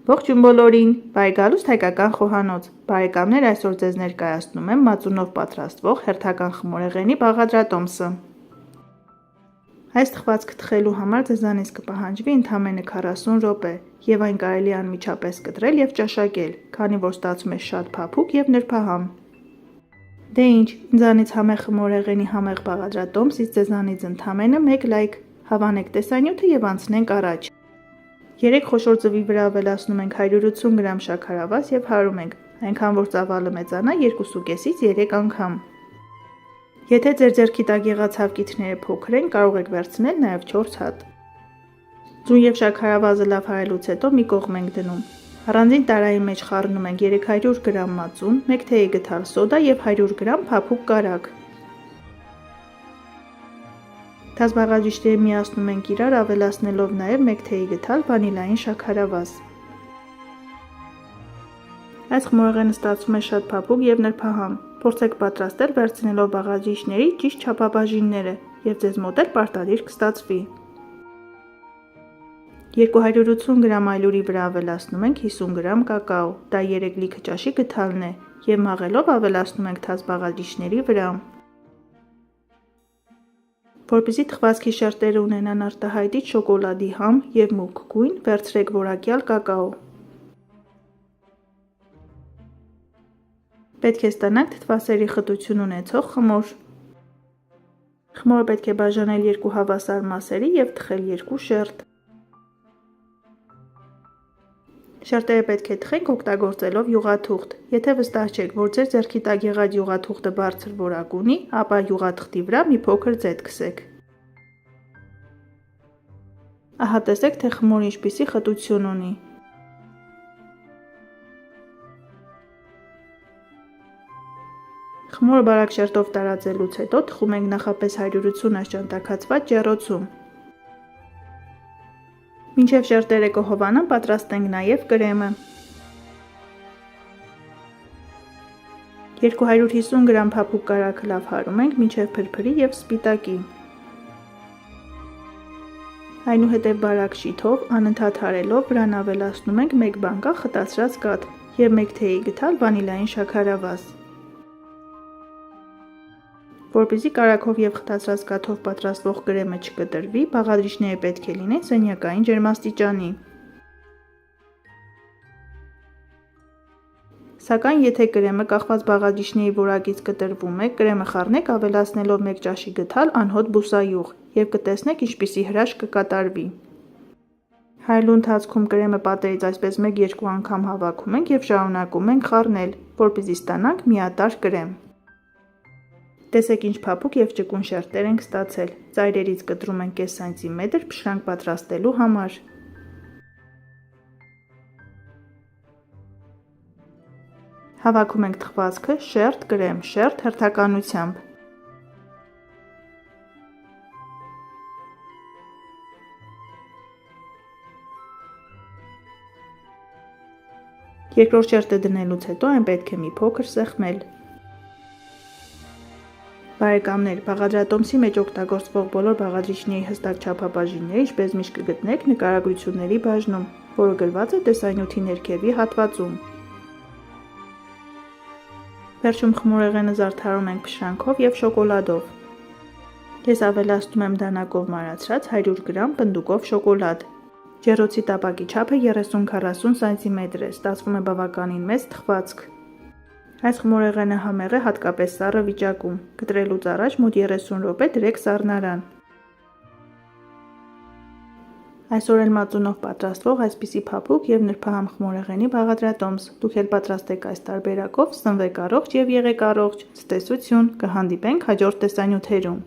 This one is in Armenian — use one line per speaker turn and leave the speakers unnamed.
Ողջույն բոլորին, բարեկալուստ հայկական խոհանոց, բարեկամներ այսօր ձեզ ներկայացնում եմ մածունով պատրաստվող հերթական խմորեղենի բաղադրատոմսը։ Այս թխվածքը թխելու համար ձեզանից կպահանջվի ընդամենը 40 րոպե և այն կարելի է անմիջապես կտրել և ճաշակել, քանի որ ստացվում է շատ փափուկ և նրբահամ։ Դե ինչ, ինձանից համեղ խմորեղենի համեղ բաղադրատոմսից ձեզանից ընդամենը 1 լայք, հավանեք տեսանյութը և անցնենք առաջ։ 3 խոշոր ձվի վրա ավելացնում ենք 180 գրամ շաքարավազ և հարում ենք, այնքան որ ծավալը մեծանա 2,5-ից 3 անգամ։ Եթե ձեր ձեռքի տակ եղած հավկիթները փոքր են, կարող եք վերցնել նաև 4 հատ։ Ձուն և շաքարավազը լավ հարելուց հետո մի կողմ ենք դնում։ Առանձին տարայի մեջ խառնում ենք 300 գրամ մածուն, 1 թեյի գդալ սոդա և 100 գրամ փափուկ կարագ։ Թազ-բաղադրիչները միացնում ենք իրար, ավելացնելով նաև 1 թեյի գդալ վանիլային շաքարավազ։ Այս խմորեղենը ստացվում է շատ փափուկ և նրբահամ։ Փորձեք պատրաստել վերցնելով բաղադրիչների ճիշտ չափաբաժինները և ձեզ մոտ էլ պարտադիր կստացվի։ 280 գրամ այլուրի վրա ավելացնում ենք 50 գրամ կակաո, դա 3 լիքը ճաշի գդալն է, և մաղելով ավելացնում ենք թազ-բաղադրիչների վրա։ Որպեսզի թխվածքի շերտերը ունենան արտահայտիչ շոկոլադի համ և մուգ գույն, վերցրեք որակյալ կակաո։ Պետք է ստանանք թթվասերի խտություն ունեցող խմոր։ Խմորը պետք է բաժանել 2 հավասար մասերի և թխել 2 շերտ։ Շերտերը պետք է թխենք օգտագործելով յուղաթուղթ։ Եթե վստահ չեք, որ ձեր ձեռքի տակ եղած յուղաթուղթը բարձր որակ ունի, ապա յուղաթղթի վրա մի փոքր ձետ քսեք։ Ահա տեսեք, թե խմորը ինչպիսի խտություն ունի։ Խմորը բարակ շերտով տարածելուց հետո թխում ենք նախապես 180 աշճանտակացված ջեռոցում։ Մինչև շերտերը կհովանան, պատրաստենք նաև կրեմը։ 250 գրամ փափուկ կարագը լավ հարում ենք, մինչև փրփրի և սպիտակի։ Այնուհետև բարակ շիթով, անընդհատ հարելով, վրան ավելացնում ենք 1 բանկալ խտացրած կաթ և 1 թեյի գդալ վանիլային շաքարավազ։ Որպեսզի կարագով և խտացրած կաթով պատրաստվող կրեմը չկտրվի, բաղադրիչները պետք է լինեն սենյակային ջերմաստիճանի։ Սակայն եթե կրեմը կախված բաղադրիչների որակից կտրվում է, կրեմը խառնեք ավելացնելով 1 ճաշի գդալ անհոտ բուսայուղ և կտեսնեք ինչպիսի հրաշք կկատարվի։ Հարելու ընթացքում կրեմը պատերից այսպես 1-2 անգամ հավաքում ենք և շարունակում ենք խառնել, որպեսզի ստանանք միատարր կրեմ։ Տեսեք ինչ փափուկ և ճկուն շերտեր ենք ստացել, ծայրերից կտրում ենք կես սանտիմետր փշրանք պատրաստելու համար։ Հավաքում ենք թխվածքը շերտ, կրեմ, շերտ հերթականությամբ։ Երկրորդ շերտը դնելուց հետո այն պետք է մի փոքր սեղմել։ Բարեկամներ, բաղադրատոմսի մեջ օգտագործվող բոլոր բաղադրիչների հստակ չափաբաժինները ինչպես միշտ կգտնեք նկարագրությունների բաժնում, որը գրված է տեսանյութի ներքևի հատվածում։ Վերջում խմորեղենը զարդարում ենք փշրանքով և շոկոլադով։ Ես ավելացնում եմ դանակով մարացրած 100 գրամ պնդուկով շոկոլադ։ Ջեռոցի տապակի չափը 30-40 սմ է, ստացվում է բավականին մեծ թխվածք։ Այս խմորեղենը համեղ է հատկապես սառը վիճակում։ Կտրելուց առաջ մոտ 30 րոպե դրեք սառնարան։ Այսօր էլ մածունով պատրաստվող այսպիսի փափուկ և նրբահամ խմորեղենի բաղադրատոմս։ Դուք էլ պատրաստեք այս տարբերակով, սնվեք առողջ և եղեք առողջ։ Ցտեսություն, կհանդիպենք հաջորդ տեսանյութերում։